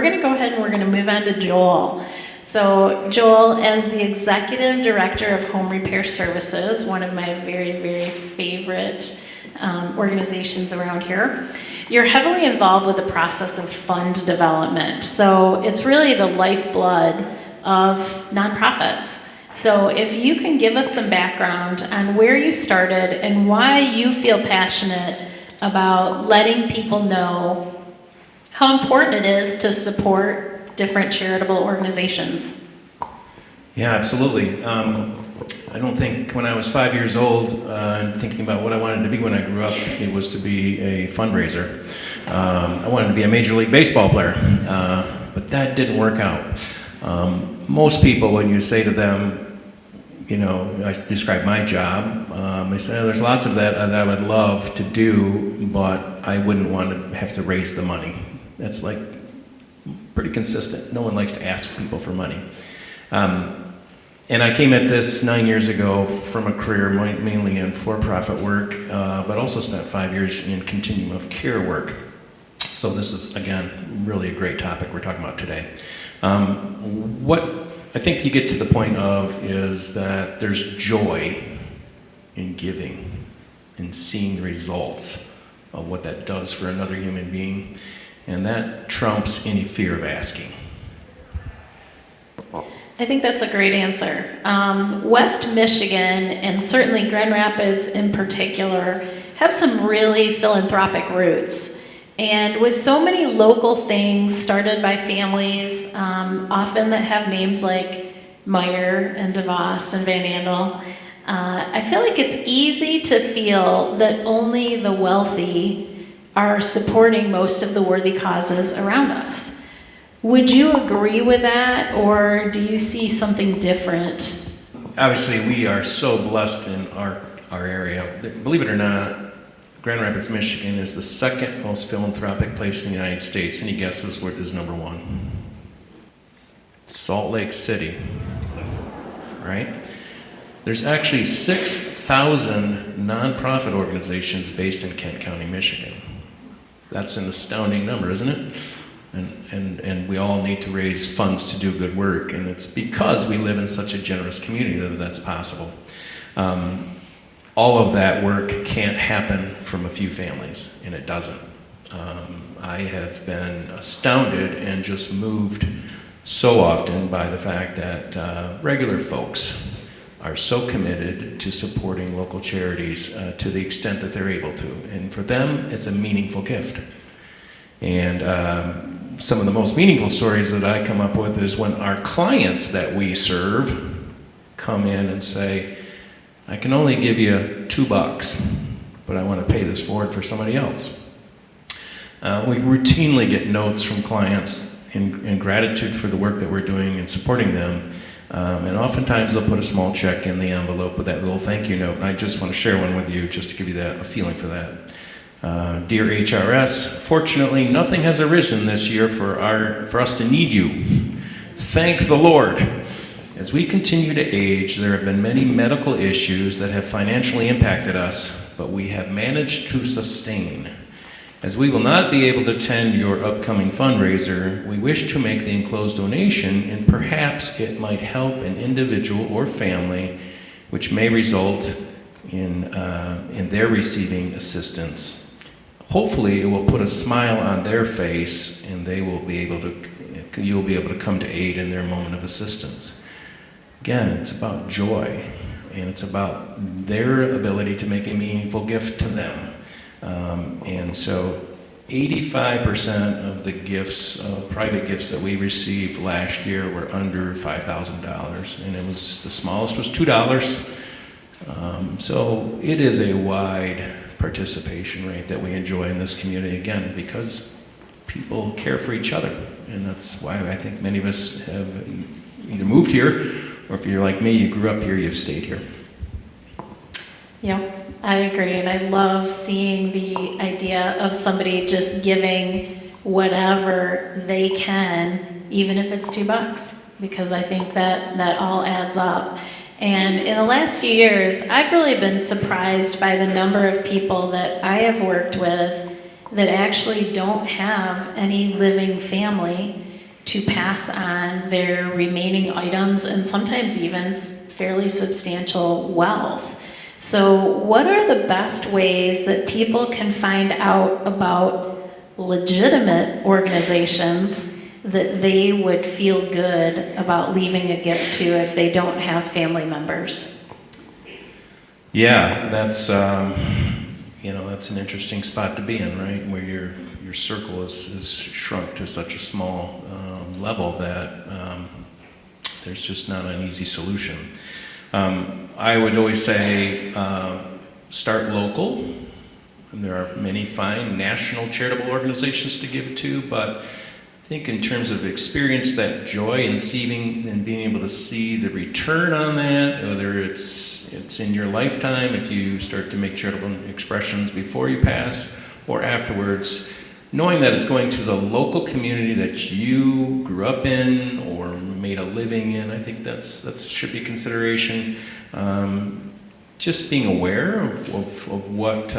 going to go ahead and we're going to move on to Joel. So Joel, as the Executive Director of Home Repair Services, one of my very, very favorite organizations around here, you're heavily involved with the process of fund development. So it's really the lifeblood of nonprofits. So if you can give us some background on where you started and why you feel passionate about letting people know how important it is to support different charitable organizations. Yeah, absolutely. I don't think when I was 5 years old and thinking about what I wanted to be when I grew up, it was to be a fundraiser. I wanted to be a Major League Baseball player, but that didn't work out. Most people, when you say to them, you know, I describe my job, they say, oh, there's lots of that I would love to do, but I wouldn't want to have to raise the money. That's like pretty consistent. No one likes to ask people for money. And I came at this 9 years ago from a career mainly in for-profit work, but also spent 5 years in continuum of care work. So this is, again, really a great topic we're talking about today. What I think you get to the point of is that there's joy in giving and seeing the results of what that does for another human being. And that trumps any fear of asking. I think that's a great answer. West Michigan, and certainly Grand Rapids in particular, have some really philanthropic roots. And with so many local things started by families, often that have names like Meyer and DeVos and Van Andel, I feel like it's easy to feel that only the wealthy are supporting most of the worthy causes around us. Would you agree with that, or do you see something different? Obviously, we are so blessed in our area. Believe it or not, Grand Rapids, Michigan is the second most philanthropic place in the United States. Any guesses what is number one? Salt Lake City, right? There's actually 6,000 nonprofit organizations based in Kent County, Michigan. That's an astounding number, isn't it? And we all need to raise funds to do good work, and it's because we live in such a generous community that that's possible. All of that work can't happen from a few families, and it doesn't. I have been astounded and just moved so often by the fact that regular folks are so committed to supporting local charities to the extent that they're able to. And for them, it's a meaningful gift. And some of the most meaningful stories that I come up with is when our clients that we serve come in and say, I can only give you $2, but I want to pay this forward for somebody else. We routinely get notes from clients in gratitude for the work that we're doing and supporting them. And oftentimes they'll put a small check in the envelope with that little thank you note. And I just want to share one with you just to give you a feeling for that. Dear HRS, fortunately nothing has arisen this year for us to need you. Thank the Lord. As we continue to age, there have been many medical issues that have financially impacted us, but we have managed to sustain. As we will not be able to attend your upcoming fundraiser, we wish to make the enclosed donation, and perhaps it might help an individual or family, which may result in their receiving assistance. Hopefully, it will put a smile on their face, and you'll be able to come to aid in their moment of assistance. Again, it's about joy, and it's about their ability to make a meaningful gift to them. And so 85% of the gifts, private gifts that we received last year were under $5,000, and the smallest was $2. So it is a wide participation rate that we enjoy in this community, again, because people care for each other. And that's why I think many of us have either moved here, or if you're like me, you grew up here, you've stayed here. Yeah, I agree, and I love seeing the idea of somebody just giving whatever they can, even if it's $2, because I think that all adds up. And in the last few years, I've really been surprised by the number of people that I have worked with that actually don't have any living family, to pass on their remaining items and sometimes even fairly substantial wealth. So what are the best ways that people can find out about legitimate organizations that they would feel good about leaving a gift to if they don't have family members? Yeah, that's that's an interesting spot to be in, right? Where your circle is shrunk to such a small level that there's just not an easy solution. I would always say start local. And there are many fine national charitable organizations to give to, but I think in terms of experience, that joy in seeing and being able to see the return on that, whether it's in your lifetime, if you start to make charitable expressions before you pass or afterwards, knowing that it's going to the local community that you grew up in or made a living in, I think that should be consideration. Just being aware of what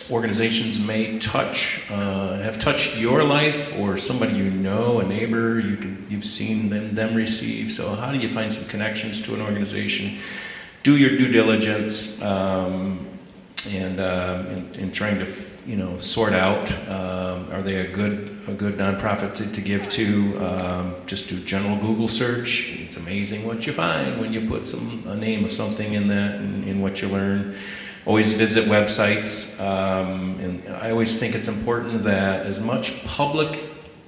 organizations may have touched your life, or somebody you know, a neighbor you've seen them receive. So how do you find some connections to an organization? Do your due diligence and trying to sort out are they a good nonprofit to give to. Just do general Google search. It's amazing what you find when you put a name of something in that and in what you learn. Always visit websites, and I always think it's important that as much public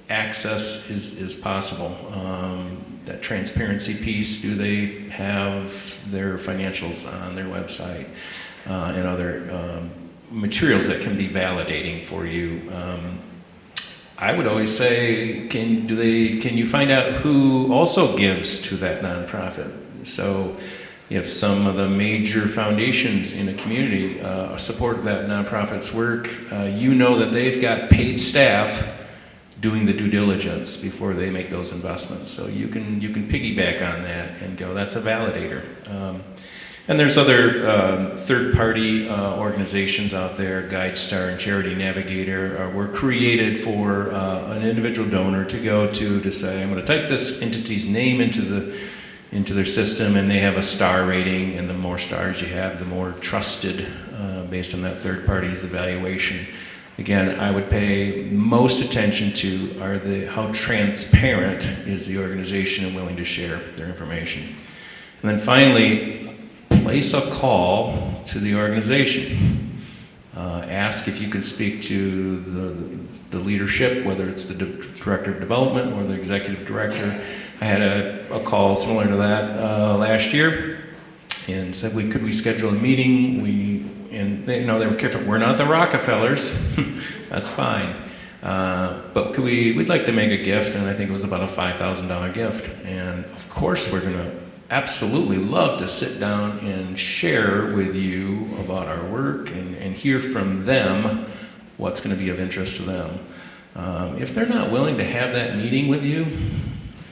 access is possible. That transparency piece, do they have their financials on their website and other materials that can be validating for you? I would always say, can you find out who also gives to that nonprofit? So if some of the major foundations in a community support that nonprofit's work, that they've got paid staff doing the due diligence before they make those investments. So you can piggyback on that and go, that's a validator. And there's other third-party organizations out there, GuideStar and Charity Navigator, were created for an individual donor to go to say, I'm going to type this entity's name into their system, and they have a star rating, and the more stars you have, the more trusted based on that third party's evaluation. Again, I would pay most attention to how transparent is the organization and willing to share their information. And then finally, place a call to the organization. Ask if you can speak to the leadership, whether it's the director of development or the executive director. I had a call similar to that last year, and said, could we schedule a meeting? They were careful. We're not the Rockefellers. That's fine. But we'd like to make a gift, and I think it was about a $5,000 gift. And of course, we're going to absolutely love to sit down and share with you about our work and hear from them what's going to be of interest to them. If they're not willing to have that meeting with you,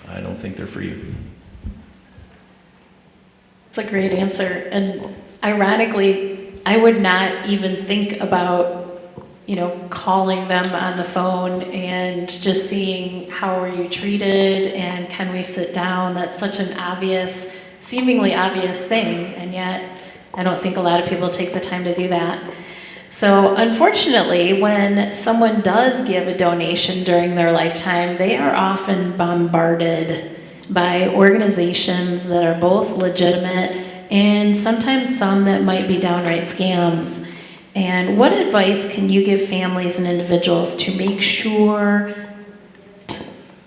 I don't think they're for you. It's a great answer. And ironically, I would not even think about, calling them on the phone and just seeing how are you treated and can we sit down. That's such an seemingly obvious thing. And yet, I don't think a lot of people take the time to do that. So unfortunately, when someone does give a donation during their lifetime, they are often bombarded by organizations that are both legitimate and sometimes some that might be downright scams. And what advice can you give families and individuals to make sure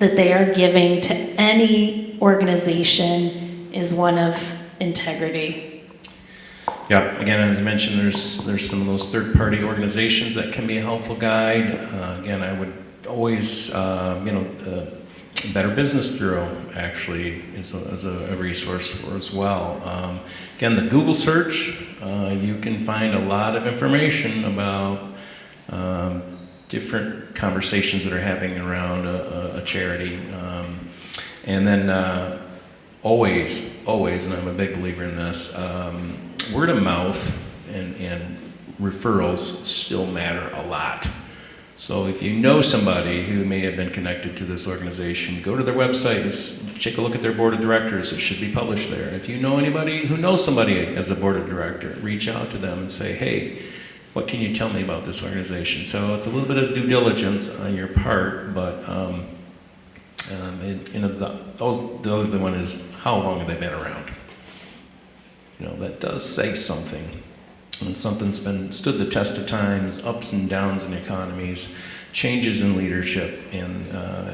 that they are giving to any organization is one of integrity? Yeah, again, as I mentioned, there's some of those third-party organizations that can be a helpful guide. Again, I would always, Better Business Bureau actually is a resource for as well. Again, the Google search, you can find a lot of information about different conversations that are happening around a charity. And then always, and I'm a big believer in this, word of mouth and referrals still matter a lot. So if you know somebody who may have been connected to this organization, go to their website and take a look at their board of directors. It should be published there. If you know anybody who knows somebody as a board of director, reach out to them and say, hey, what can you tell me about this organization? So it's a little bit of due diligence on your part, but the other one is how long have they been around? That does say something. When something's stood the test of times, ups and downs in economies, changes in leadership, and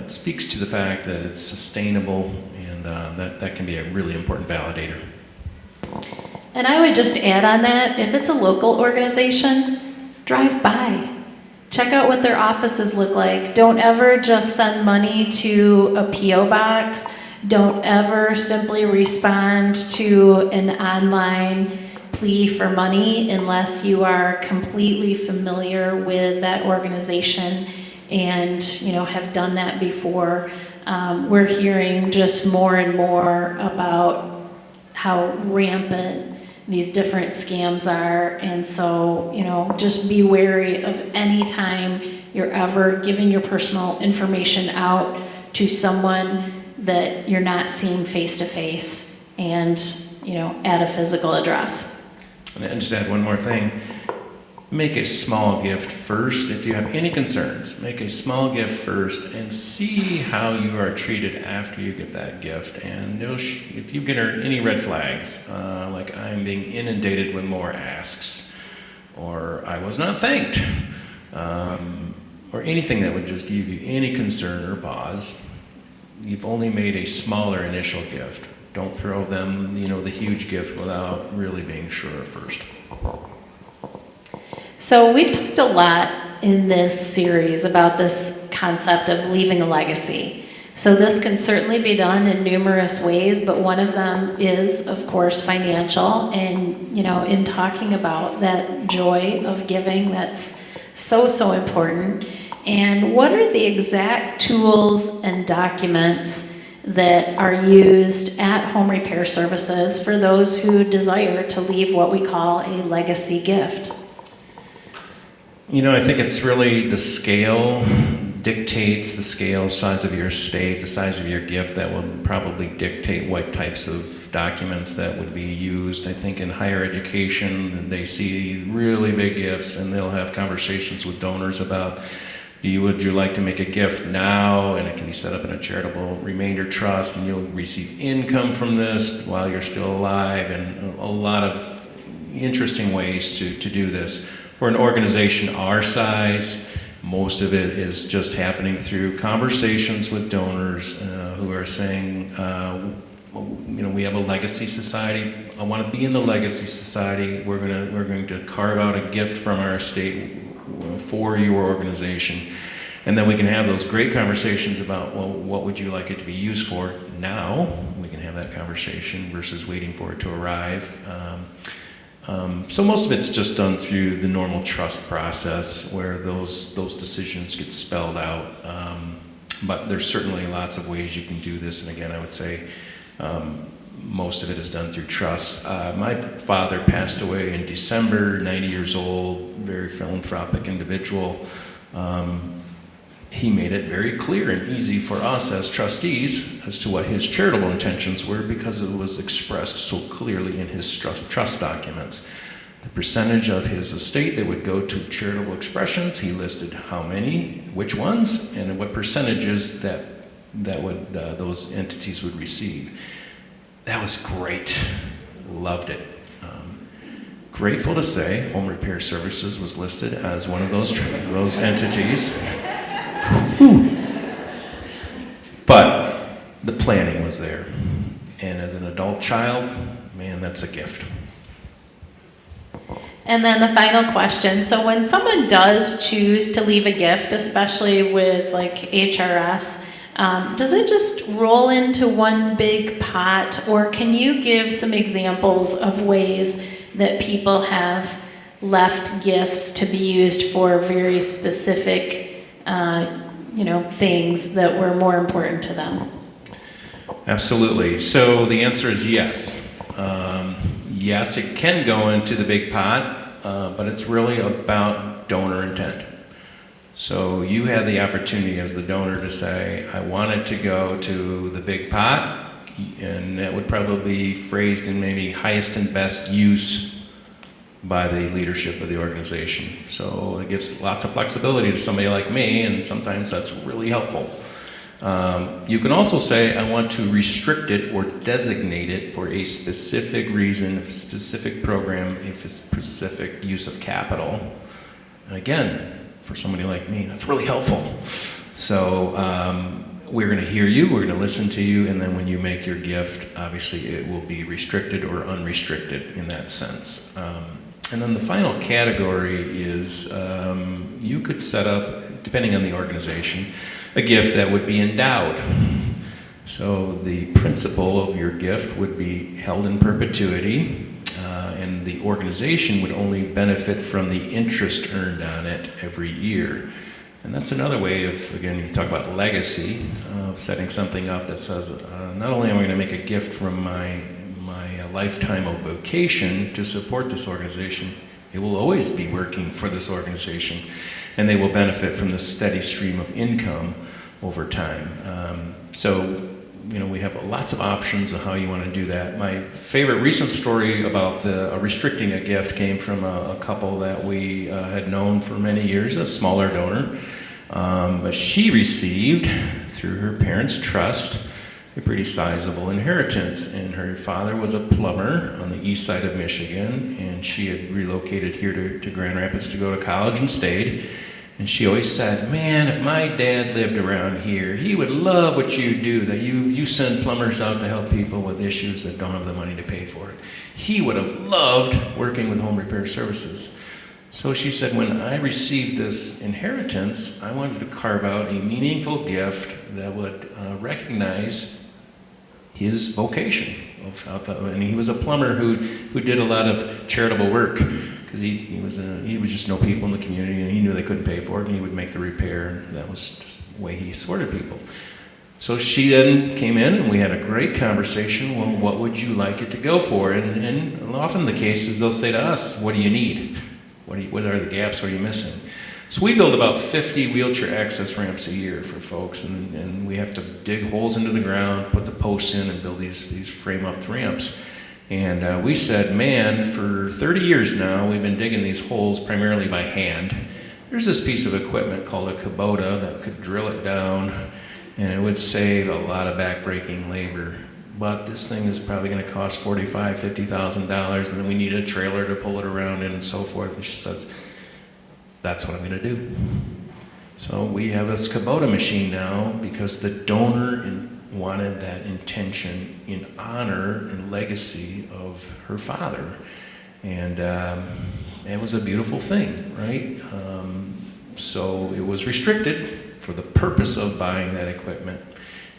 it speaks to the fact that it's sustainable, and that can be a really important validator. And I would just add on that, if it's a local organization, drive by. Check out what their offices look like. Don't ever just send money to a P.O. box. Don't ever simply respond to an online plea for money unless you are completely familiar with that organization and have done that before. We're hearing just more and more about how rampant these different scams are, and so just be wary of any time you're ever giving your personal information out to someone that you're not seeing face to face and at a physical address. And just add one more thing. Make a small gift first. If you have any concerns, make a small gift first and see how you are treated after you get that gift. And if you get any red flags, like I'm being inundated with more asks, or I was not thanked, or anything that would just give you any concern or pause, you've only made a smaller initial gift. Don't throw them, the huge gift without really being sure first. So we've talked a lot in this series about this concept of leaving a legacy. So this can certainly be done in numerous ways, but one of them is, of course, financial. And, in talking about that joy of giving, that's so important. And what are the exact tools and documents that are used at Home Repair Services for those who desire to leave what we call a legacy gift? I think it's really the scale dictates the scale, size of your estate, the size of your gift that will probably dictate what types of documents that would be used. I think in higher education, they see really big gifts and they'll have conversations with donors about, would you like to make a gift now? And it can be set up in a charitable remainder trust, and you'll receive income from this while you're still alive, and a lot of interesting ways to do this. For an organization our size, most of it is just happening through conversations with donors who are saying, we have a legacy society. I want to be in the legacy society. We're going to carve out a gift from our estate for your organization. And then we can have those great conversations about, well, what would you like it to be used for now? We can have that conversation versus waiting for it to arrive. So most of it's just done through the normal trust process where those decisions get spelled out. But there's certainly lots of ways you can do this. And again, I would say most of it is done through trust. My father passed away in December, 90 years old, very philanthropic individual. He made it very clear and easy for us as trustees as to what his charitable intentions were because it was expressed so clearly in his trust documents. The percentage of his estate that would go to charitable expressions, he listed how many, which ones, and what percentages that would those entities would receive. That was great. Loved it. Grateful to say Home Repair Services was listed as one of those entities. But the planning was there. And as an adult child, man, that's a gift. And then the final question. So when someone does choose to leave a gift, especially with like HRS, does it just roll into one big pot, or can you give some examples of ways that people have left gifts to be used for very specific, things that were more important to them? Absolutely. So the answer is yes. Yes, it can go into the big pot, but it's really about donor intent. So you had the opportunity as the donor to say, I want it to go to the big pot, and that would probably be phrased in maybe highest and best use by the leadership of the organization. So it gives lots of flexibility to somebody like me, and sometimes that's really helpful. You can also say, I want to restrict it or designate it for a specific reason, a specific program, a specific use of capital. And again, for somebody like me, that's really helpful. So we're going to hear you, we're going to listen to you, and then when you make your gift, obviously it will be restricted or unrestricted in that sense. And then the final category is you could set up, depending on the organization, a gift that would be endowed. So the principle of your gift would be held in perpetuity, and the organization would only benefit from the interest earned on it every year. And that's another way of, again, you talk about legacy, setting something up that says, not only am I going to make a gift from my lifetime of vocation to support this organization, it will always be working for this organization, and they will benefit from the steady stream of income over time. So, you know, we have lots of options of how you want to do that. My favorite recent story about restricting a gift came from a couple that we had known for many years, a smaller donor, but she received, through her parents' trust, a pretty sizable inheritance, and her father was a plumber on the east side of Michigan, and she had relocated here to Grand Rapids to go to college and stayed. And she always said, man, if my dad lived around here, he would love what you do, that you send plumbers out to help people with issues that don't have the money to pay for it. He would have loved working with home repair services. So she said, when I received this inheritance, I wanted to carve out a meaningful gift that would recognize his vocation. And he was a plumber who did a lot of charitable work, because he would just know people in the community, and he knew they couldn't pay for it, and he would make the repair. That was just the way he supported people. So she then came in, and we had a great conversation. Well, what would you like it to go for? And often the case is they'll say to us, what do you need? What are the gaps? What are you missing? So we build about 50 wheelchair access ramps a year for folks, and we have to dig holes into the ground, put the posts in, and build these frame-up ramps. And we said, man, for 30 years now, we've been digging these holes primarily by hand. There's this piece of equipment called a Kubota that could drill it down, and it would save a lot of back-breaking labor. But this thing is probably going to cost $45,000, $50,000, and then we need a trailer to pull it around in and so forth. And she said, that's what I'm going to do. So we have this Kubota machine now because the donor wanted that intention in honor and legacy of her father. And it was a beautiful thing, right? So it was restricted for the purpose of buying that equipment.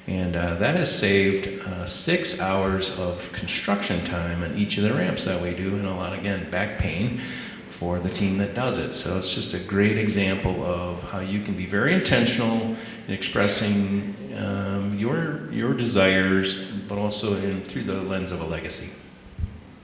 And that has saved 6 hours of construction time on each of the ramps that we do, and a lot, again, back pain for the team that does it. So it's just a great example of how you can be very intentional in expressing your desires, but also through the lens of a legacy.